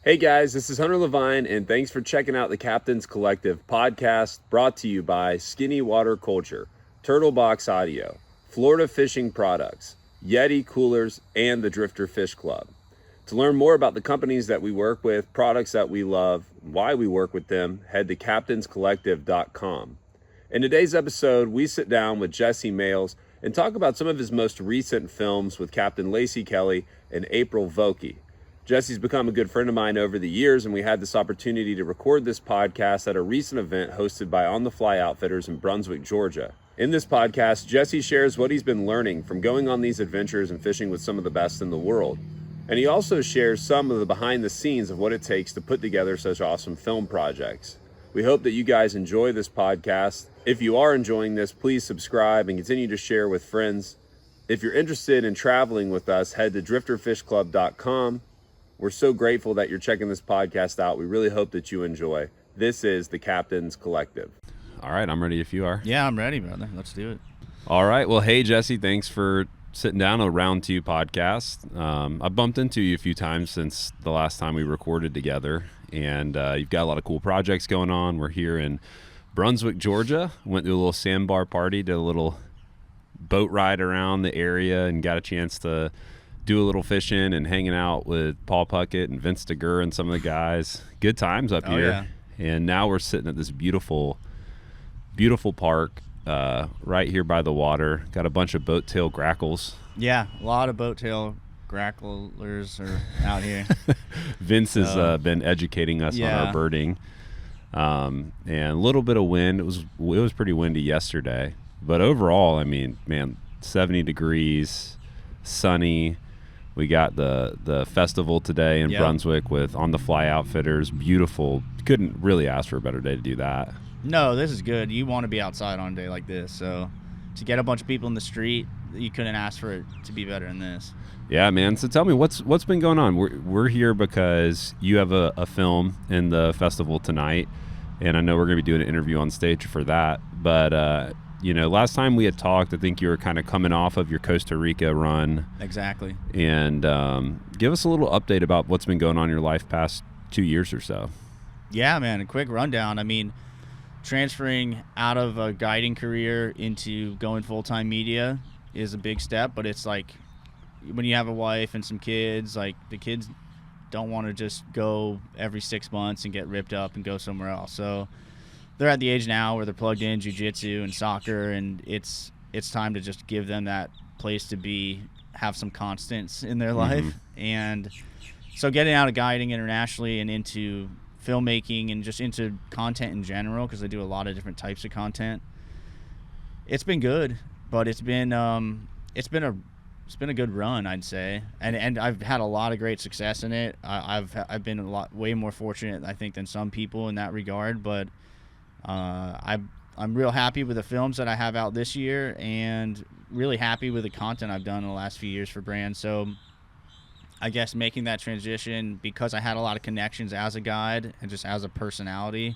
Hey guys, this is Hunter Levine, and thanks for checking out the Captain's Collective podcast brought to you by Skinny Water Culture, Turtle Box Audio, Florida Fishing Products, Yeti Coolers, and the Drifter Fish Club. To learn more about the companies that we work with, products that we love, why we work with them, head to captainscollective.com. In today's episode, we sit down with Jesse Males and talk about some of his most recent films with Captain Lacey Kelly and April Vokey. Jesse's become a good friend of mine over the years, and we had this opportunity to record this podcast at a recent event hosted by On the Fly Outfitters in Brunswick, Georgia. In this podcast, Jesse shares what he's been learning from going on these adventures and fishing with some of the best in the world. And he also shares some of the behind the scenes of what it takes to put together such awesome film projects. We hope that you guys enjoy this podcast. If you are enjoying this, please subscribe and continue to share with friends. If you're interested in traveling with us, head to drifterfishclub.com. We're so grateful that you're checking this podcast out. We really hope that you enjoy. This is the Captain's Collective. All right, I'm ready if you are. Yeah, I'm ready, brother. Let's do it. All right. Well, hey, Jesse, thanks for sitting down on a Round 2 podcast. I bumped into you a few times since the last time we recorded together, and you've got a lot of cool projects going on. We're here in Brunswick, Georgia. Went to a little sandbar party, did a little boat ride around the area, and got a chance to do a little fishing and hanging out with Paul Puckett and Vince DeGur and some of the guys. Good times up here. Yeah. And now we're sitting at this beautiful, beautiful park right here by the water. Got a bunch of boat tail grackles. Yeah, a lot of boat tail gracklers are out here. Vince has been educating us on our birding. And a little bit of wind. It was pretty windy yesterday. But overall, I mean, man, 70 degrees, sunny. We got the festival today in Brunswick with On the Fly Outfitters. Beautiful. Couldn't really ask for a better day to do that. No, this is good. You want to be outside on a day like this. So to get a bunch of people in the street, you couldn't ask for it to be better than this. Yeah, man. So tell me, what's been going on? We're here because you have a film in the festival tonight, and I know we're going to be doing an interview on stage for that. But last time we had talked, I think you were kind of coming off of your Costa Rica run. Exactly. And give us a little update about what's been going on in your life past 2 years or so. Yeah, man, a quick rundown. I mean, transferring out of a guiding career into going full-time media is a big step, but it's like when you have a wife and some kids, like the kids don't want to just go every 6 months and get ripped up and go somewhere else. So they're at the age now where they're plugged in jiu-jitsu and soccer, and it's time to just give them that place to be, have some constants in their life. And so getting out of guiding internationally and into filmmaking and just into content in general, because I do a lot of different types of content, it's been good, but it's been a good run, I'd say, and I've had a lot of great success in it. I've been way more fortunate, I think, than some people in that regard, but I'm real happy with the films that I have out this year, and really happy with the content I've done in the last few years for brands. So I guess making that transition, because I had a lot of connections as a guide and just as a personality,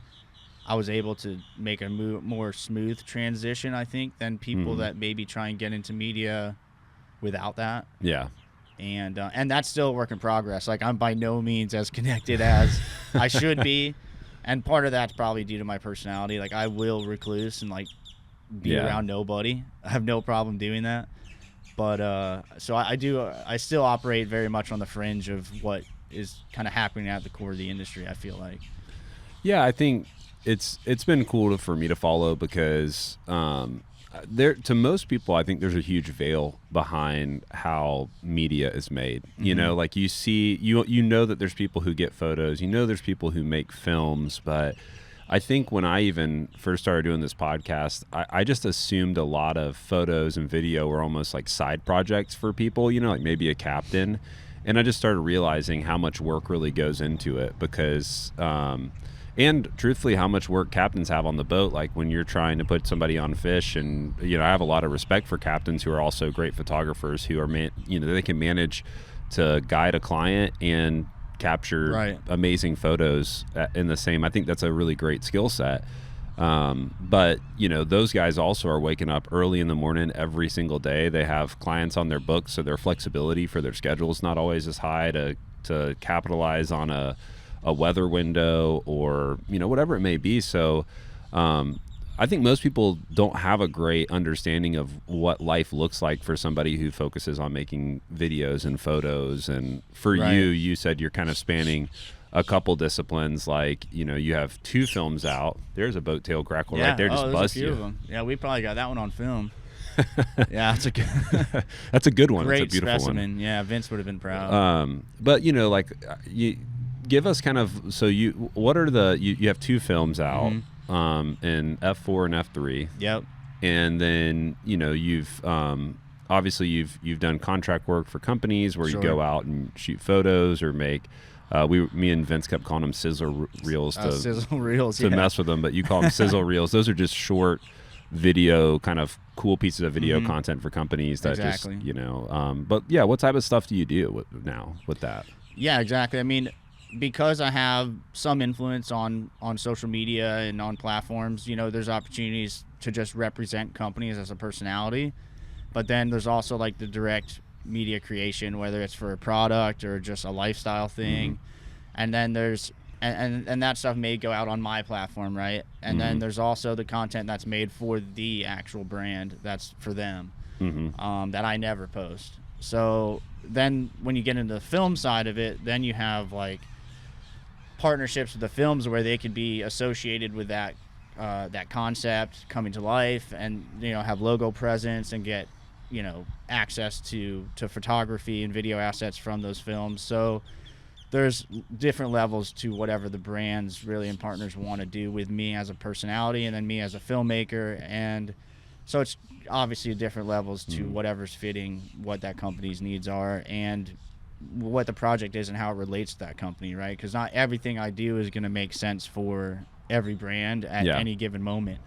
I was able to make a more smooth transition, I think, than people that maybe try and get into media without that. Yeah. And that's still a work in progress. Like, I'm by no means as connected as I should be. And part of that's probably due to my personality. Like, I will recluse and, like, be around nobody. I have no problem doing that. But so I still operate very much on the fringe of what is kind of happening at the core of the industry, I feel like. Yeah, I think it's been cool for me to follow, because to most people, I think there's a huge veil behind how media is made. You know, like you see, you know that there's people who get photos, there's people who make films, but I think when I even first started doing this podcast, I just assumed a lot of photos and video were almost like side projects for people, like maybe a captain. And I just started realizing how much work really goes into it, because and truthfully, how much work captains have on the boat, like when you're trying to put somebody on fish. And, I have a lot of respect for captains who are also great photographers, who are, they can manage to guide a client and capture amazing photos in the same. I think that's a really great skill set. But, those guys also are waking up early in the morning every single day. They have clients on their books, so their flexibility for their schedule is not always as high to to capitalize on a weather window or, you know, whatever it may be. So I think most people don't have a great understanding of what life looks like for somebody who focuses on making videos and photos. And for Right. you said you're kind of spanning a couple disciplines. Like, you know, you have 2 films out. There's a boat tail grackle right there, just there's bust a few you. of them. Yeah, we probably got that one on film. Yeah, it's a good, That's a good one. great It's a beautiful specimen. one. Yeah, Vince would have been proud. But you know, like you give us kind of, so what are you have 2 films out, in F4 and F3. Yep. And then, you know, you've obviously you've done contract work for companies where Sure. you go out and shoot photos or make me and Vince kept calling them sizzle reels to Sizzle reels. to Yeah. mess with them, but you call them sizzle reels. Those are just short video, kind of cool pieces of video content for companies that Exactly. just, you know, but yeah, what type of stuff do you do now with that? Yeah, exactly. I mean, because I have some influence on social media and on platforms, you know, there's opportunities to just represent companies as a personality. But then there's also like the direct media creation, whether it's for a product or just a lifestyle thing. And then there's and that stuff may go out on my platform, right? And then there's also the content that's made for the actual brand that's for them, that I never post. So then when you get into the film side of it, then you have like partnerships with the films where they could be associated with that that concept coming to life, and, you know, have logo presence and get, you know, access to photography and video assets from those films. So there's different levels to whatever the brands really and partners want to do with me as a personality and then me as a filmmaker. And so it's obviously different levels to whatever's fitting what that company's needs are and what the project is and how it relates to that company, right? Because not everything I do is going to make sense for every brand at any given moment.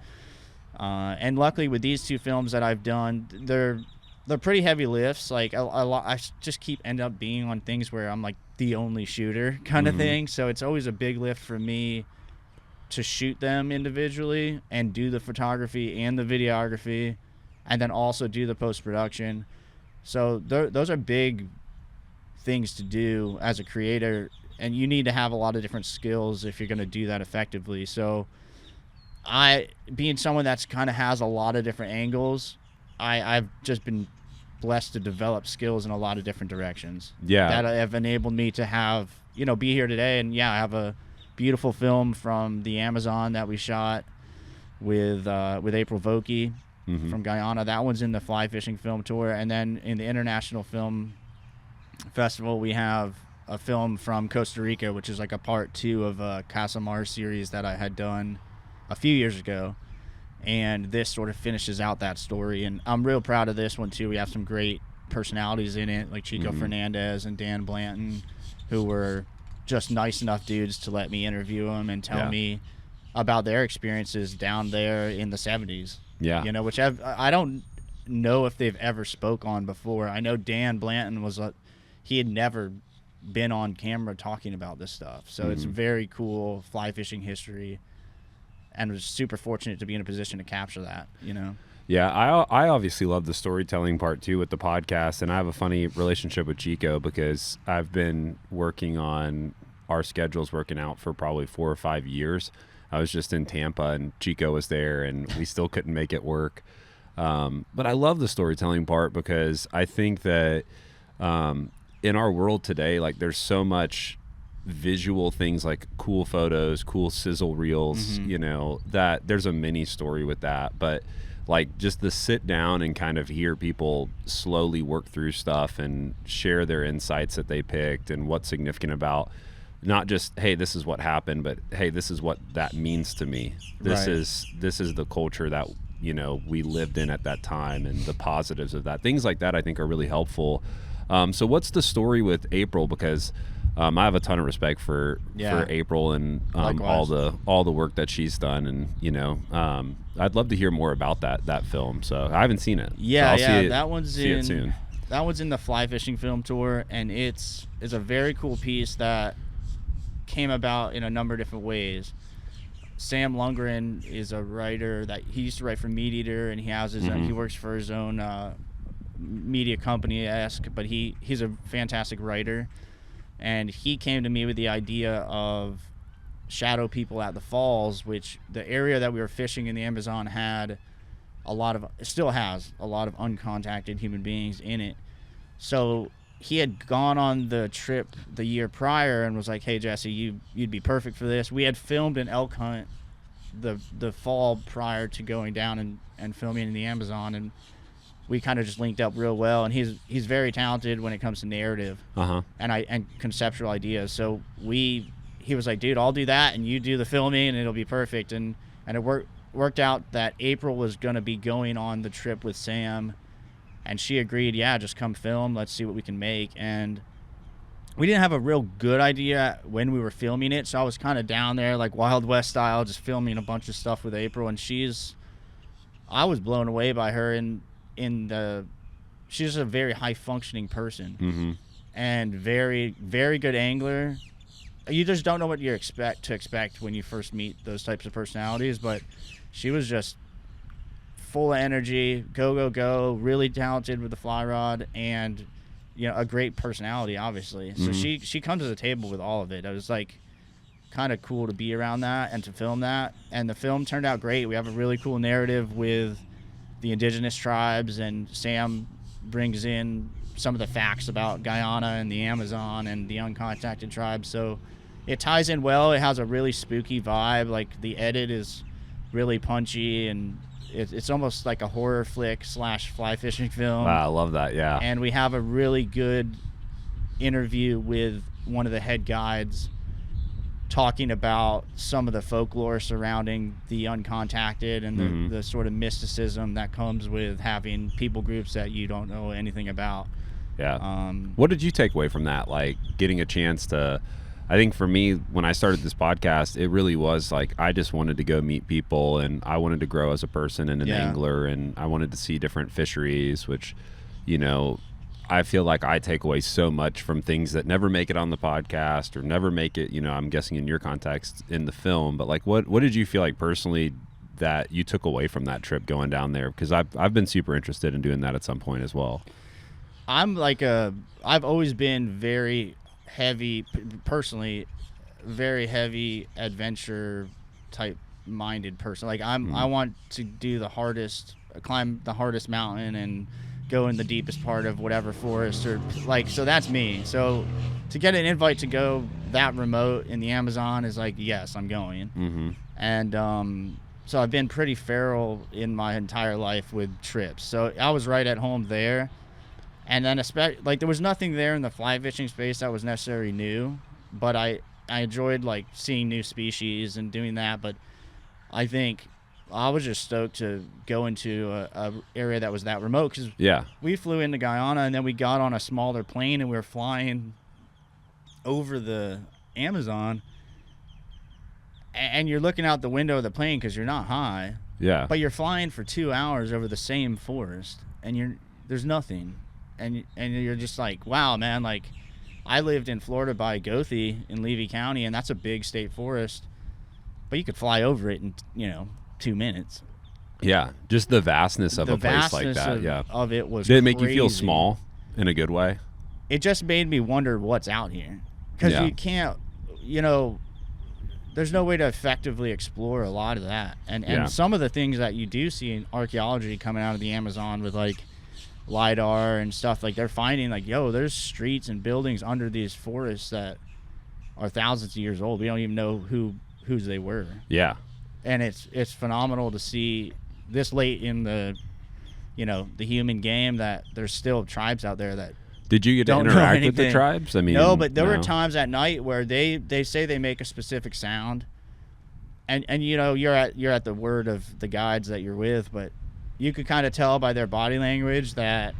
And luckily with these 2 films that I've done, they're pretty heavy lifts. Like a lot, I just end up being on things where I'm like the only shooter kind of thing. So it's always a big lift for me to shoot them individually and do the photography and the videography, and then also do the post-production. So those are big things to do as a creator, and you need to have a lot of different skills if you're going to do that effectively. So being someone that's kind of has a lot of different angles, I've just been blessed to develop skills in a lot of different directions. Yeah. That have enabled me to have, you know, be here today. And yeah, I have a beautiful film from the Amazon that we shot with April Vokey from Guyana. That one's in the Fly Fishing Film Tour. And then in the International Film Festival, we have a film from Costa Rica, which is like a part 2 of a Casa Mar series that I had done a few years ago. And this sort of finishes out that story, and I'm real proud of this one too. We have some great personalities in it, like Chico Fernandez and Dan Blanton, who were just nice enough dudes to let me interview them and tell me about their experiences down there in the 70s. Yeah. You know, which I don't know if they've ever spoke on before. I know Dan Blanton he had never been on camera talking about this stuff, so it's very cool fly fishing history. And was super fortunate to be in a position to capture that, you know? Yeah, I obviously love the storytelling part too with the podcast, and I have a funny relationship with Chico because I've been working on our schedules working out for probably 4 or 5 years. I was just in Tampa and Chico was there and we still couldn't make it work. But I love the storytelling part because I think that in our world today, like there's so much visual things like cool photos, cool sizzle reels, you know, that there's a mini story with that. But like just to sit down and kind of hear people slowly work through stuff and share their insights that they picked and what's significant about not just, hey, this is what happened, but hey, this is what that means to me. This is the culture that, you know, we lived in at that time and the positives of that. Things like that I think are really helpful. So what's the story with April? Because I have a ton of respect for April and all the work that she's done, and you know, I'd love to hear more about that film. So I haven't seen it. Yeah, so yeah, that one's see it soon. That one's in the Fly Fishing Film Tour, and it's a very cool piece that came about in a number of different ways. Sam Lundgren is a writer that he used to write for Meat Eater, and he has his own, he works for his own media company-esque, but he's a fantastic writer. And he came to me with the idea of shadow people at the falls, which the area that we were fishing in the Amazon had still has a lot of uncontacted human beings in it. So he had gone on the trip the year prior and was like, hey, Jesse, you'd be perfect for this. We had filmed an elk hunt the fall prior to going down and filming in the Amazon, and we kind of just linked up real well. And he's very talented when it comes to narrative and conceptual ideas. So he was like, dude, I'll do that and you do the filming and it'll be perfect. And it worked out that April was going to be going on the trip with Sam, and she agreed, yeah, just come film, let's see what we can make. And we didn't have a real good idea when we were filming it, so I was kind of down there like Wild West style, just filming a bunch of stuff with April. And I was blown away by her. She's a very high functioning person, and very, very good angler. You just don't know what you expect when you first meet those types of personalities, but she was just full of energy, go, really talented with the fly rod, and a great personality, obviously. So she comes to the table with all of it. It was like kind of cool to be around that and to film that. And the film turned out great. We have a really cool narrative with the indigenous tribes, and Sam brings in some of the facts about Guyana and the Amazon and the uncontacted tribes. So it ties in well. It has a really spooky vibe. Like the edit is really punchy, and it's almost like a horror flick / fly fishing film. Wow, I love that. Yeah. And we have a really good interview with one of the head guides talking about some of the folklore surrounding the uncontacted and the sort of mysticism that comes with having people groups that you don't know anything about. Yeah. What did you take away from that? Like getting a chance to, I think for me, when I started this podcast, it really was like, I just wanted to go meet people, and I wanted to grow as a person and an angler, and I wanted to see different fisheries, which, I feel like I take away so much from things that never make it on the podcast or never make it, I'm guessing in your context in the film. But like, what did you feel like personally that you took away from that trip going down there? Because I've been super interested in doing that at some point as well. I've always been very heavy, personally, very heavy adventure type minded person. Like I want to climb the hardest mountain and go in the deepest part of whatever forest, or like, so that's me. So to get an invite to go that remote in the Amazon is like, yes, I'm going. And so I've been pretty feral in my entire life with trips. So I was right at home there. And then there was nothing there in the fly fishing space that was necessarily new, but I enjoyed like seeing new species and doing that. But I think I was just stoked to go into a area that was that remote, because we flew into Guyana and then we got on a smaller plane and we were flying over the Amazon, and you're looking out the window of the plane because you're not high, but you're flying for 2 hours over the same forest, and there's nothing, and you're just like, wow, man. Like, I lived in Florida by Gothi in Levy County, and that's a big state forest, but you could fly over it in 2 minutes. Yeah, just the vastness of a place like that. Of it was. Did it make you feel small in a good way? It just made me wonder what's out here, because you can't, there's no way to effectively explore a lot of that, and some of the things that you do see in archaeology coming out of the Amazon with like LiDAR and stuff, like they're finding like, there's streets and buildings under these forests that are thousands of years old. We don't even know whose they were. Yeah. And it's phenomenal to see this late in the human game that there's still tribes out there that Did you get to interact with the tribes? I mean, no, but there were times at night where they say they make a specific sound, and you're at the word of the guides that you're with, but you could kind of tell by their body language that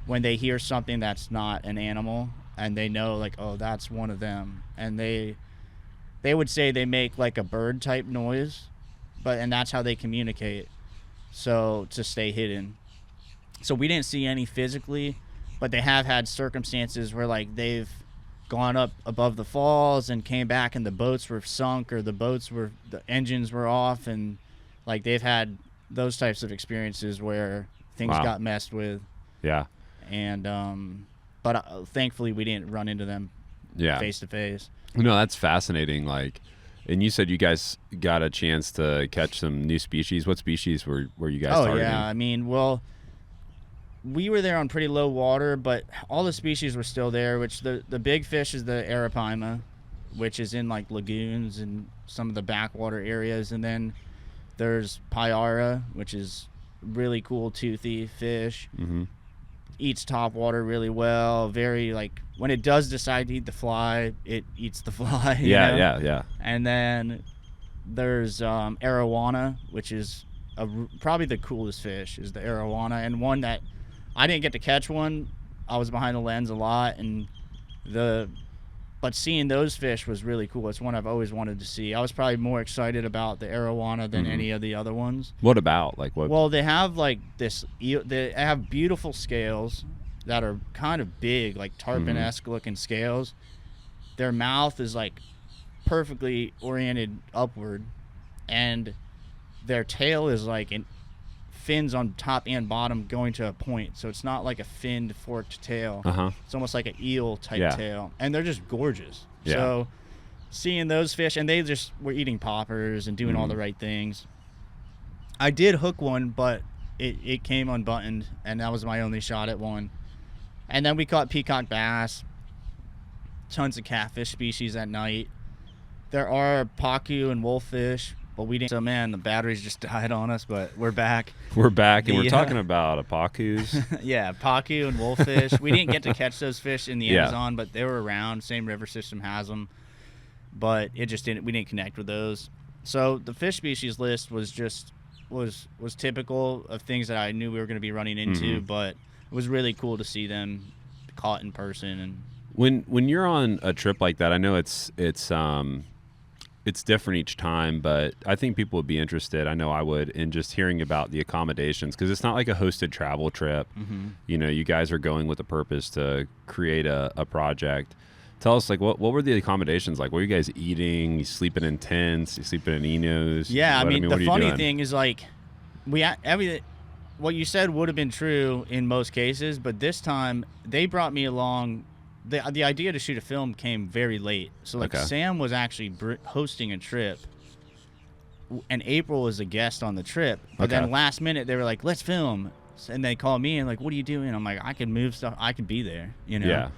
when they hear something that's not an animal, and they know like, oh, that's one of them, and they would say they make like a bird type noise, and that's how they communicate, so to stay hidden. So we didn't see any physically, but they have had circumstances where like they've gone up above the falls and came back and the boats were sunk, or the engines were off, and like they've had those types of experiences where things got messed with. Yeah. And but thankfully we didn't run into them Yeah. face to face. No, that's fascinating. Like, and you said you guys got a chance to catch some new species. What species were you guys targeting? Yeah, I mean, well, we were there on pretty low water, but all the species were still there, which the big fish is the arapaima, which is in like lagoons and some of the backwater areas. And then there's payara, which is really cool toothy fish. Mm-hmm. Eats top water really well. Very like when it does decide to eat the fly, it eats the fly. Yeah. And then there's arowana, which is probably the coolest fish is the arowana, and one that I didn't get to catch one. I was behind the lens a lot, but seeing those fish was really cool. It's one I've always wanted to see. I was probably more excited about the arowana than any of the other ones. What about like what? Well, they have like they have beautiful scales that are kind of big, like tarpon-esque looking scales. Their mouth is like perfectly oriented upward, and their tail is like fins on top and bottom going to a point, so it's not like a finned forked tail. It's almost like an eel type tail, and they're just gorgeous. So seeing those fish, and they just were eating poppers and doing all the right things. I did hook one, but it came unbuttoned, and that was my only shot at one. And then we caught peacock bass, tons of catfish species at night. There are pacu and wolffish, but we didn't. So man, the batteries just died on us, but we're back. We're back, and we're talking about apacus. Yeah, pacu and wolffish. We didn't get to catch those fish in the Amazon, but they were around. Same river system has them, but it just didn't. We didn't connect with those. So the fish species list was just was typical of things that I knew we were going to be running into, but it was really cool to see them caught in person. And when you're on a trip like that, I know it's different each time, but I think people would be interested. I know I would in just hearing about the accommodations, because it's not like a hosted travel trip. You know, you guys are going with a purpose to create a project. Tell us, like, what were the accommodations like? What were you guys eating? You sleeping in tents? You sleeping in Enos? Yeah, I mean what the are you funny doing? thing is, like, what you said would have been true in most cases, but this time they brought me along. The idea to shoot a film came very late. So, like, Sam was actually hosting a trip, and April was a guest on the trip. But then last minute, they were like, let's film. And they called me and like, what are you doing? I'm like, I can move stuff. I can be there, you know? Yeah.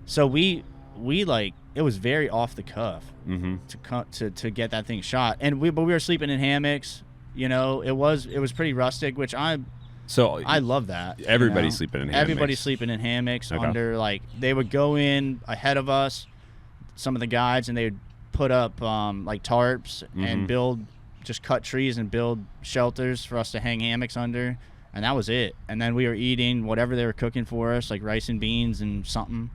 So we like, it was very off the cuff to get that thing shot. But we were sleeping in hammocks. You know, it was pretty rustic, which I love that. Everybody's sleeping in hammocks. Everybody's sleeping in hammocks under, like, they would go in ahead of us, some of the guides, and they would put up like tarps and just cut trees and build shelters for us to hang hammocks under, and that was it. And then we were eating whatever they were cooking for us, like rice and beans and some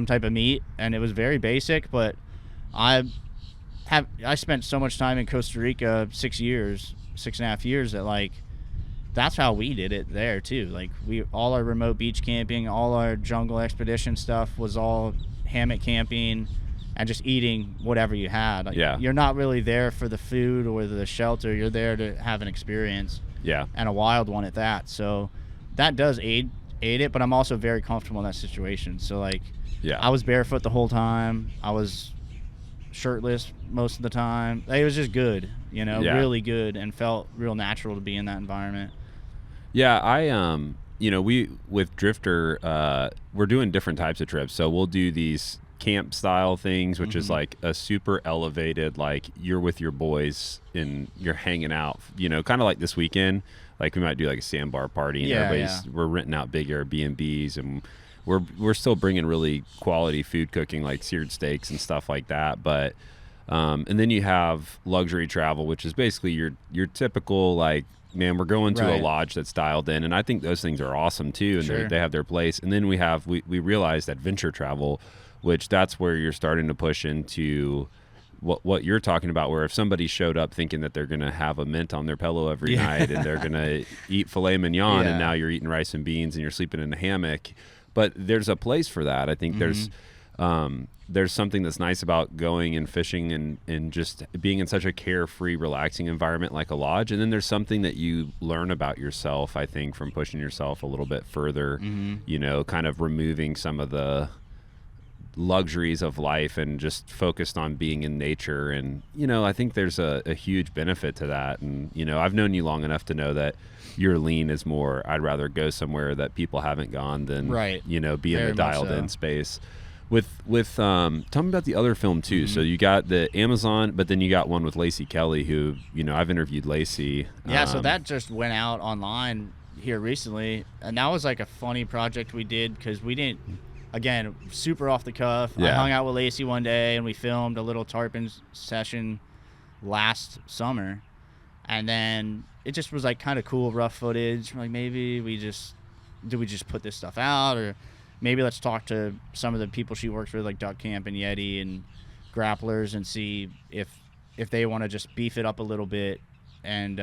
type of meat, and it was very basic. But I spent so much time in Costa Rica, 6.5 years, that like, that's how we did it there too. Like, all our remote beach camping, all our jungle expedition stuff was all hammock camping and just eating whatever you had. Like, you're not really there for the food or the shelter. You're there to have an experience. And a wild one at that. So that does aid it, but I'm also very comfortable in that situation. So, like, I was barefoot the whole time. I was shirtless most of the time. It was just good, you know, really good, and felt real natural to be in that environment. Yeah, I you know, we with Drifter, we're doing different types of trips. So we'll do these camp style things, which is like a super elevated, like, you're with your boys and you're hanging out, you know, kind of like this weekend. Like, we might do like a sandbar party, and we're renting out big Airbnbs, and we're still bringing really quality food cooking, like seared steaks and stuff like that. But and then you have luxury travel, which is basically your typical, like, man, we're going to a lodge that's dialed in, and I think those things are awesome too, and they have their place. And then we realized adventure travel, which that's where you're starting to push into what you're talking about, where if somebody showed up thinking that they're going to have a mint on their pillow every night and they're going to eat filet mignon, and now you're eating rice and beans and you're sleeping in a hammock. But there's a place for that. I think there's something that's nice about going and fishing and just being in such a carefree, relaxing environment like a lodge. And then there's something that you learn about yourself, I think, from pushing yourself a little bit further, you know, kind of removing some of the luxuries of life and just focused on being in nature. And, I think there's a huge benefit to that. And, I've known you long enough to know that your lean is more, I'd rather go somewhere that people haven't gone than, Right. be in Very a much dialed so. in space. Tell me about the other film too. So you got the Amazon, but then you got one with Lacey Kelly, who, I've interviewed Lacey. Yeah, so that just went out online here recently, and that was like a funny project we did because we didn't, again, super off the cuff. I Yeah. hung out with Lacey one day and we filmed a little tarpon session last summer, and then it just was like kind of cool, rough footage. Like maybe we just put this stuff out, or maybe let's talk to some of the people she works with, like Duck Camp and Yeti and Grapplers, and see if they want to just beef it up a little bit and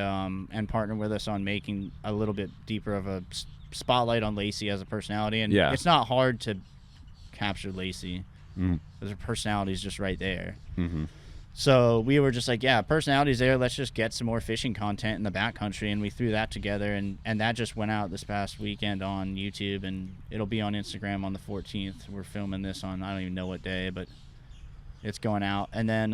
partner with us on making a little bit deeper of a spotlight on Lacey as a personality. And Yeah. it's not hard to capture Lacey Mm. because her personality is just right there. Mm-hmm. So we were just like, yeah, personality's there. Let's just get some more fishing content in the backcountry, and we threw that together, and that just went out this past weekend on YouTube, and it'll be on Instagram on the 14th. We're filming this on, I don't even know what day, but it's going out. And then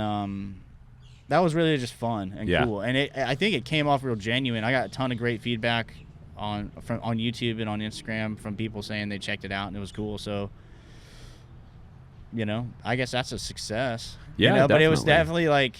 that was really just fun and Yeah. cool, and I think it came off real genuine. I got a ton of great feedback on YouTube and on Instagram from people saying they checked it out and it was cool. So, I guess that's a success. Yeah, But it was definitely. definitely like,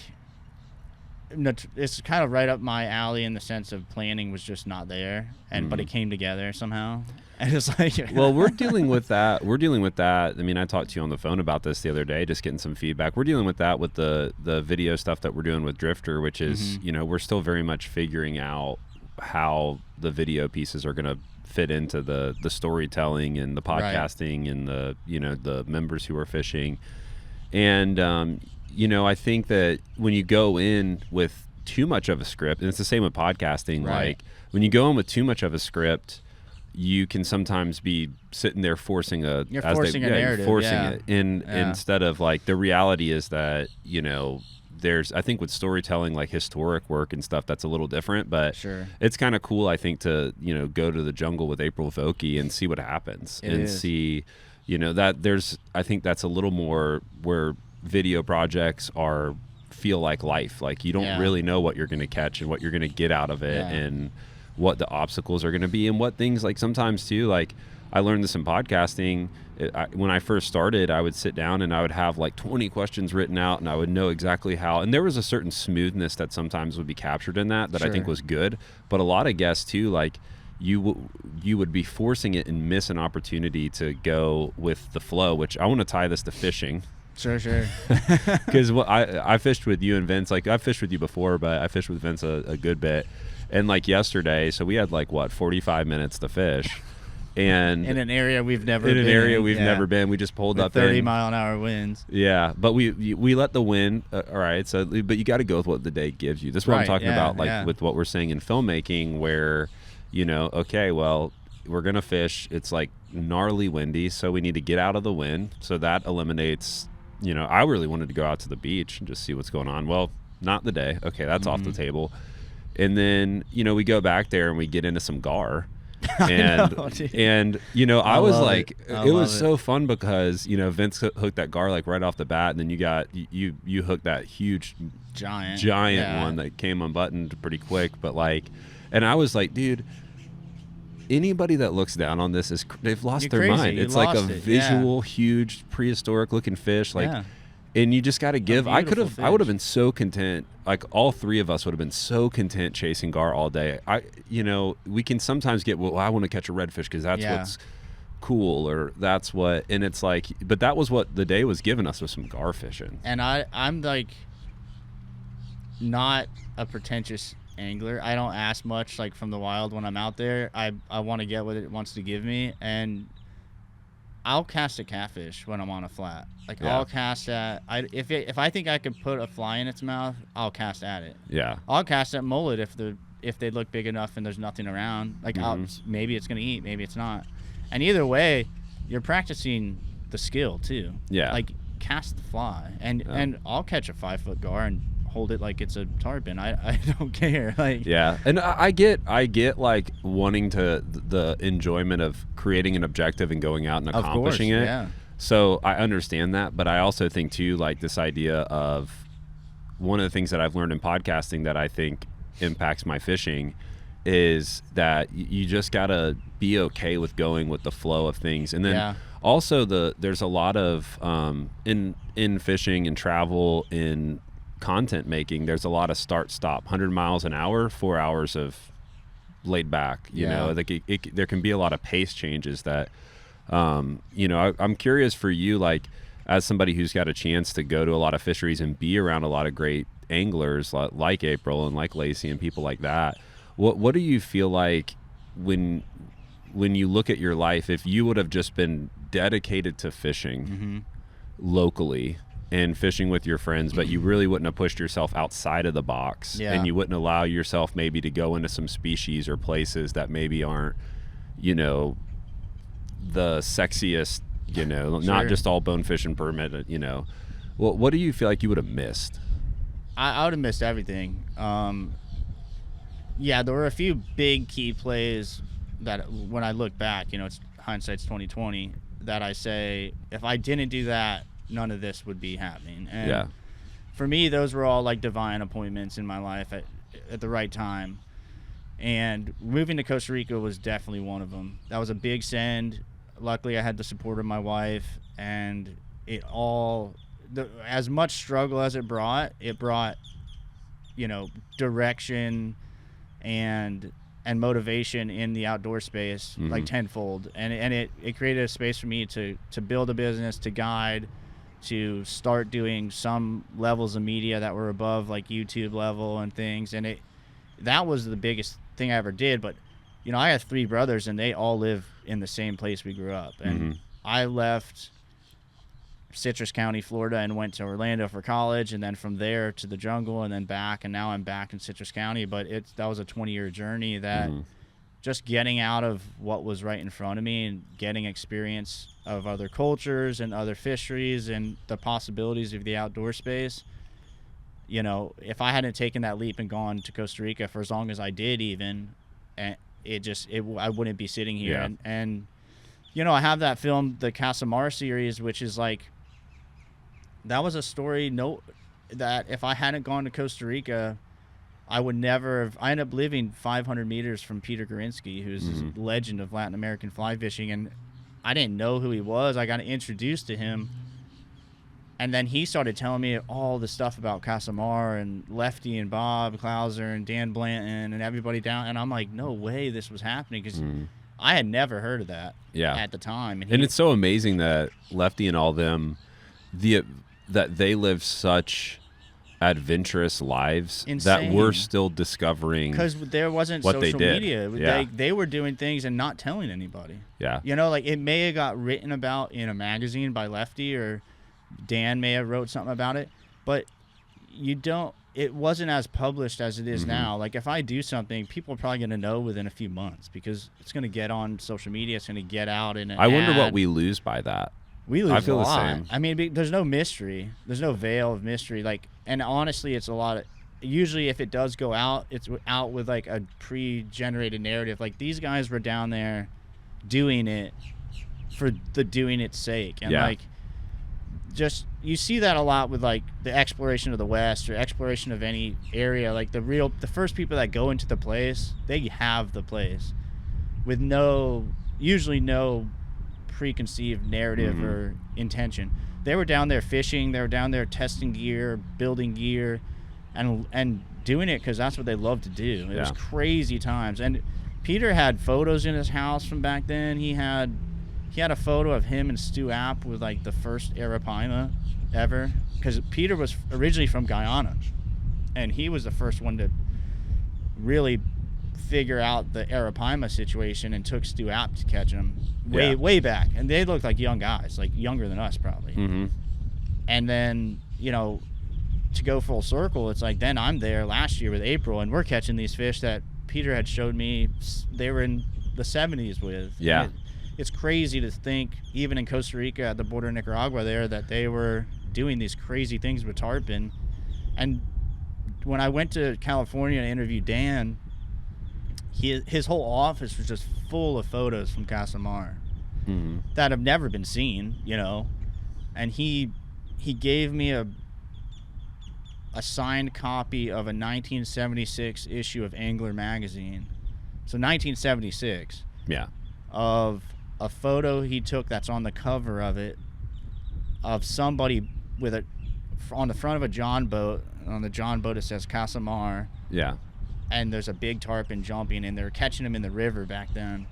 it's kind of right up my alley in the sense of planning was just not there, but it came together somehow. And it's like, Well, we're dealing with that. I mean, I talked to you on the phone about this the other day, just getting some feedback. We're dealing with that with the video stuff that we're doing with Drifter, which is, we're still very much figuring out how the video pieces are going to fit into the storytelling and the podcasting and the members who are fishing. And, I think that when you go in with too much of a script, and it's the same with podcasting, Right. like when you go in with too much of a script, you can sometimes be sitting there forcing a narrative, forcing yeah. it instead of like the reality is that there's, I think with storytelling, like historic work and stuff, that's a little different, but Sure. it's kind of cool, I think, to go to the jungle with April Vokey and see what happens see that there's, I think that's a little more where video projects feel like life, like you don't really know what you're going to catch and what you're going to get out of it, and what the obstacles are going to be, and what things, like sometimes too, like I learned this in podcasting. When I first started, I would sit down and I would have like 20 questions written out, and I would know exactly how, and there was a certain smoothness that sometimes would be captured in that I think was good. But a lot of guests too, like you would be forcing it and miss an opportunity to go with the flow, which I want to tie this to fishing. Sure. Because I fished with you and Vince, like I've fished with you before, but I fished with Vince a good bit. And like yesterday, so we had like 45 minutes to fish, and In an area we've never been. We just pulled with up 30-mile-an-hour winds. Yeah, but we let the wind. All right, so but you got to go with what the day gives you. This is what I'm Right, talking yeah, about, like yeah. with what we're saying in filmmaking, where okay, well, we're gonna fish. It's like gnarly windy, so we need to get out of the wind. So that eliminates. I really wanted to go out to the beach and just see what's going on. Well, not the day. Okay, that's off the table. And then we go back there and we get into some gar. And know, dude. and I was love like, it. I it was love so fun because Vince hooked that gar like right off the bat, and then you hooked that huge Giant one that came unbuttoned pretty quick. But like, and I was like, dude, anybody that looks down on this they've lost You're their crazy. mind. You It's like a lost it, visual, huge, prehistoric looking fish, like. Yeah. And you just got to give. I would beautiful have fish. been so content. Like all three of us would have been so content chasing gar all day. We can sometimes get, well, I want to catch a redfish because that's what's cool, or that's what. And it's like, but that was what the day was giving us, was some gar fishing. And I'm like not a pretentious angler. I don't ask much like from the wild when I'm out there. I want to get what it wants to give me, and I'll cast a catfish when I'm on a flat. Like I'll cast at if I think I could put a fly in its mouth, I'll cast at it. Yeah. I'll cast at mullet if they look big enough and there's nothing around. Like maybe it's gonna eat, maybe it's not. And either way, you're practicing the skill too. Yeah. Like cast the fly, and I'll catch a 5-foot gar and hold it like it's a tarpon. I don't care. Like Yeah, and I get like wanting to the enjoyment of creating an objective and going out and accomplishing it. Yeah. So I understand that, but I also think too, like this idea of one of the things that I've learned in podcasting that I think impacts my fishing is that you just gotta be okay with going with the flow of things. And then also there's a lot of in fishing and travel, in content making, there's a lot of start stop, 100 miles an hour, 4 hours of laid back, you know, like there can be a lot of pace changes that you know, I'm curious for you, like as somebody who's got a chance to go to a lot of fisheries and be around a lot of great anglers like April and like Lacey and people like that, what do you feel like when you look at your life, if you would have just been dedicated to fishing locally and fishing with your friends, but you really wouldn't have pushed yourself outside of the box, and you wouldn't allow yourself maybe to go into some species or places that maybe aren't, you know, the sexiest, you know, not just all bonefish and permit, you know, what do you feel like you would have missed? I would have missed everything. Yeah, there were a few big key plays that when I look back, you know, it's hindsight's 2020, that I say, if I didn't do that, none of this would be happening. And for me, those were all like divine appointments in my life at the right time. And moving to Costa Rica was definitely one of them. That was a big send. Luckily, I had the support of my wife, and it all, as much struggle as it brought, you know, direction and motivation in the outdoor space, like tenfold. And it created a space for me to build a business, to guide, to start doing some levels of media that were above like YouTube level and things. And that was the biggest thing I ever did. But, you know, I have 3 brothers, and they all live in the same place we grew up. And I left Citrus County, Florida, and went to Orlando for college, and then from there to the jungle, and then back, and now I'm back in Citrus County. But that was a 20-year journey that just getting out of what was right in front of me and getting experience of other cultures and other fisheries and the possibilities of the outdoor space. You know, if I hadn't taken that leap and gone to Costa Rica for as long as I did, even, I wouldn't be sitting here. And you know, I have that film, the Casamar series, which is like, that was a story that if I hadn't gone to Costa Rica, I would never have. I ended up living 500 meters from Peter Gorinsky, who's a legend of Latin American fly fishing, and I didn't know who he was. I got introduced to him, and then he started telling me all the stuff about Casamar and Lefty and Bob Clauser and Dan Blanton and everybody down, and I'm like, no way this was happening, because I had never heard of that at the time. And it's so amazing that Lefty and all them, that they live such adventurous lives that we're still discovering, because there wasn't what social they did. media. They were doing things and not telling anybody. You know, like it may have got written about in a magazine by Lefty, or Dan may have wrote something about it, but it wasn't as published as it is now. Like if I do something, people are probably going to know within a few months, because it's going to get on social media, it's going to get out in an I wonder ad. what we lose by that. We lose I feel a lot. the same. I mean, there's no mystery. There's no veil of mystery. Like, and honestly, it's a lot of. Usually, if it does go out, it's out with like a pre-generated narrative. Like these guys were down there, doing it for the doing its sake, and like, just you see that a lot with like the exploration of the West or exploration of any area. Like the first people that go into the place, they have the place, with usually no preconceived narrative or intention. They were down there fishing, they were down there testing gear, building gear, and doing it because that's what they love to do. It was crazy times. And Peter had photos in his house from back then. He had a photo of him and Stu App with like the first Arapaima ever, because Peter was originally from Guyana, and he was the first one to really figure out the Arapaima situation and took Stu App to catch him way back. And they looked like young guys, like younger than us probably. And then, you know, to go full circle, it's like then I'm there last year with April, and we're catching these fish that Peter had showed me they were in the 70s with. It's crazy to think, even in Costa Rica at the border of Nicaragua there, that they were doing these crazy things with tarpon. And when I went to California to interview Dan, his whole office was just full of photos from Casamar. that have never been seen, you know. And he gave me a signed copy of a 1976 issue of Angler magazine. So 1976. Yeah. Of a photo he took that's on the cover of it, of somebody with on the front of a John boat. On the John boat it says Casamar. Yeah. And there's a big tarpon jumping, and they're catching him in the river back then.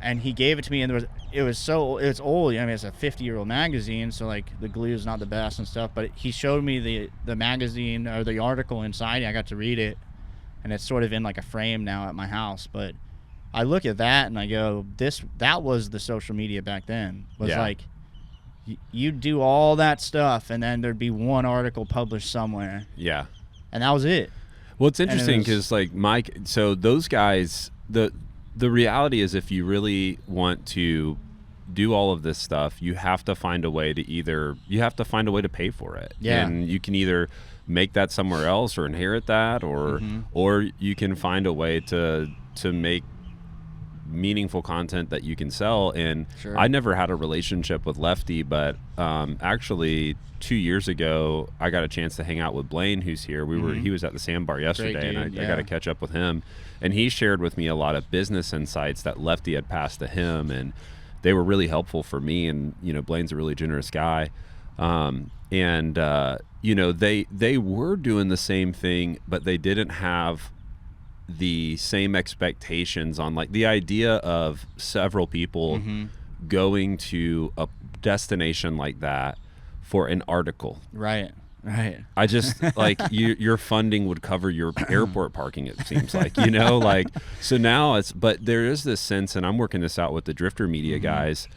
And he gave it to me, and it's old. I mean, it's a 50-year-old magazine, so like the glue is not the best and stuff. But he showed me the magazine or the article inside, and I got to read it, and it's sort of in like a frame now at my house. But I look at that and I go, that was the social media back then. Was like you do all that stuff, and then there'd be one article published somewhere. Yeah. And that was it. Well, it's interesting because like so those guys, the reality is if you really want to do all of this stuff, you have to find a way to pay for it. Yeah. And you can either make that somewhere else or inherit that, or you can find a way to make meaningful content that you can sell. And Sure. I never had a relationship with Lefty, but actually 2 years ago I got a chance to hang out with Blaine, who's here. He was at the Sandbar yesterday, and I got to catch up with him, and he shared with me a lot of business insights that Lefty had passed to him, and they were really helpful for me. And you know, Blaine's a really generous guy, and you know, they were doing the same thing, but they didn't have the same expectations on like the idea of several people going to a destination like that for an article. Right. I just like your funding would cover your airport parking, it seems like, you know, like, so now but there is this sense, and I'm working this out with the Drifter Media guys,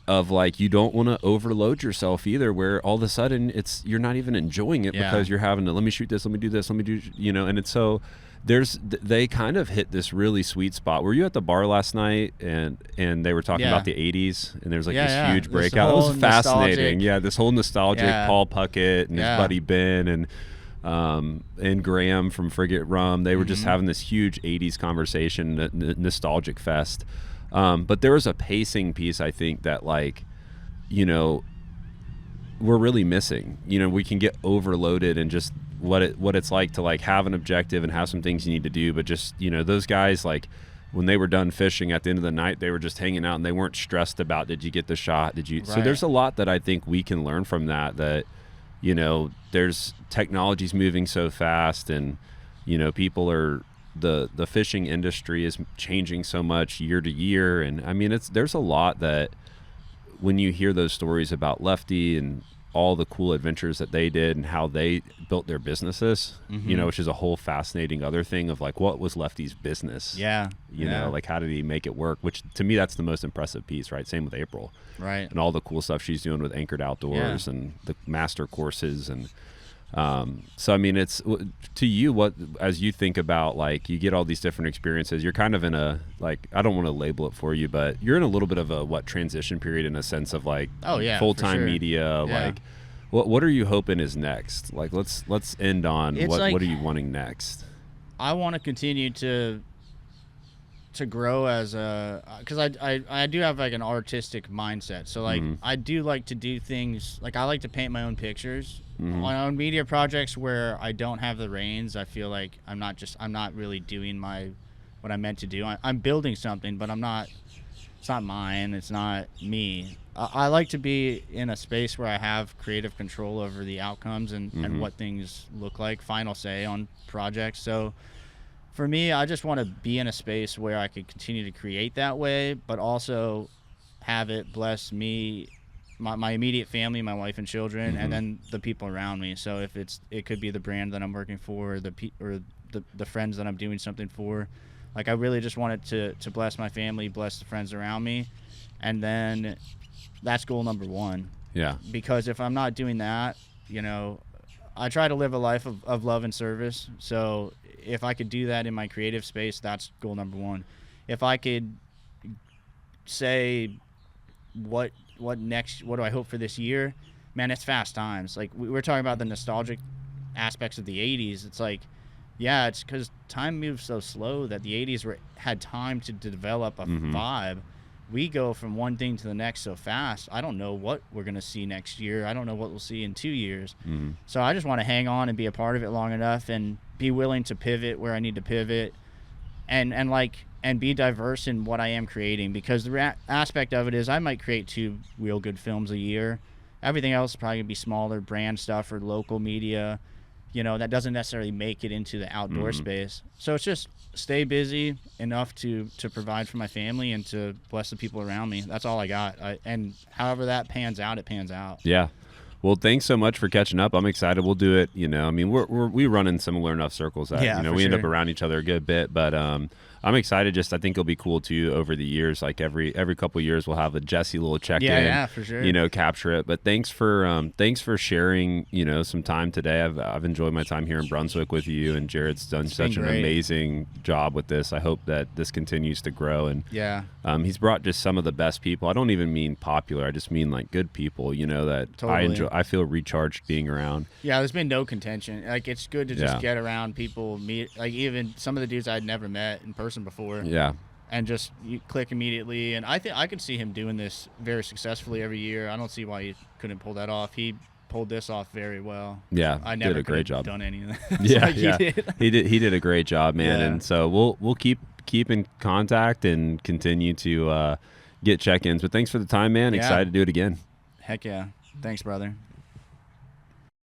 of like, you don't want to overload yourself either, where all of a sudden you're not even enjoying it because you're having to, let me shoot this, let me do this, let me do, you know. And it's so they kind of hit this really sweet spot. Were you at the bar last night and they were talking about the 80s, and there's like this huge breakout? It was fascinating. This whole nostalgic Paul Puckett and his buddy Ben and Graham from Frigate Rum. They were just having this huge 80s conversation, nostalgic fest. But there was a pacing piece, I think, that like, you know, we're really missing. You know, we can get overloaded and just what it's like to like have an objective and have some things you need to do, but just, you know, those guys, like when they were done fishing at the end of the night, they were just hanging out and they weren't stressed about, did you get the shot? Did you? Right. So there's a lot that I think we can learn from that, you know, there's technology's moving so fast, and, you know, people are, the fishing industry is changing so much year to year. And I mean, there's a lot that when you hear those stories about Lefty and all the cool adventures that they did and how they built their businesses, you know, which is a whole fascinating other thing of like, what was Lefty's business? You know, like, how did he make it work? Which to me, that's the most impressive piece, right? Same with April. Right. And all the cool stuff she's doing with Anchored Outdoors and the master courses. And so, I mean, it's to you, what, as you think about, like, you get all these different experiences, you're kind of in a, like, I don't want to label it for you, but you're in a little bit of a transition period in a sense of like full-time media. Like, what are you hoping is next? Like, let's end on what are you wanting next? I want to continue to grow as because I do have like an artistic mindset. So like I do like to do things, like I like to paint my own pictures on media projects where I don't have the reins. I feel like I'm not really doing what I'm meant to do. I'm building something, but it's not mine. It's not me. I like to be in a space where I have creative control over the outcomes and what things look like, final say on projects. So for me, I just want to be in a space where I could continue to create that way, but also have it bless me, my immediate family, my wife and children, and then the people around me. So if it could be the brand that I'm working for, or the friends that I'm doing something for. Like, I really just want it to bless my family, bless the friends around me, and then that's goal number one. Yeah. Because if I'm not doing that, you know, I try to live a life of love and service. So if I could do that in my creative space, that's goal number one. If I could say what do I hope for this year, man, it's fast times. Like, we're talking about the nostalgic aspects of the 80s. It's like, yeah, it's because time moves so slow that the 80s had time to develop a vibe we go from one thing to the next so fast. I don't know what we're going to see next year. I don't know what we'll see in 2 years. Mm-hmm. So I just want to hang on and be a part of it long enough and be willing to pivot where I need to pivot and be diverse in what I am creating, because the aspect of it is I might create 2 real good films a year. Everything else is probably going to be smaller brand stuff or local media, that doesn't necessarily make it into the outdoor space. So it's just stay busy enough to provide for my family and to bless the people around me. That's all I got. And however that pans out, it pans out. Yeah. Well, thanks so much for catching up. I'm excited. We'll do it. I mean, we run in similar enough circles that, we end up around each other a good bit, but, I'm excited. I think it'll be cool too over the years. Like every couple of years, we'll have a Jesse little check-in. Yeah, for sure. Capture it. But thanks for sharing. Some time today. I've enjoyed my time here in Brunswick with you, and Jared's done such an amazing job with this. I hope that this continues to grow. And he's brought just some of the best people. I don't even mean popular. I just mean like good people. That totally. I enjoy. I feel recharged being around. Yeah, there's been no contention. Like it's good to just get around people, meet like even some of the dudes I'd never met in person before. Yeah. And just you click immediately. And I think I could see him doing this very successfully every year. I don't see why he couldn't pull that off. He pulled this off very well. Yeah, I never did a great job. Done any of that. Yeah, he did a great job, man. Yeah. And so we'll keep in contact and continue to get check-ins. But thanks for the time, man. Excited to do it again. Heck yeah. Thanks, brother.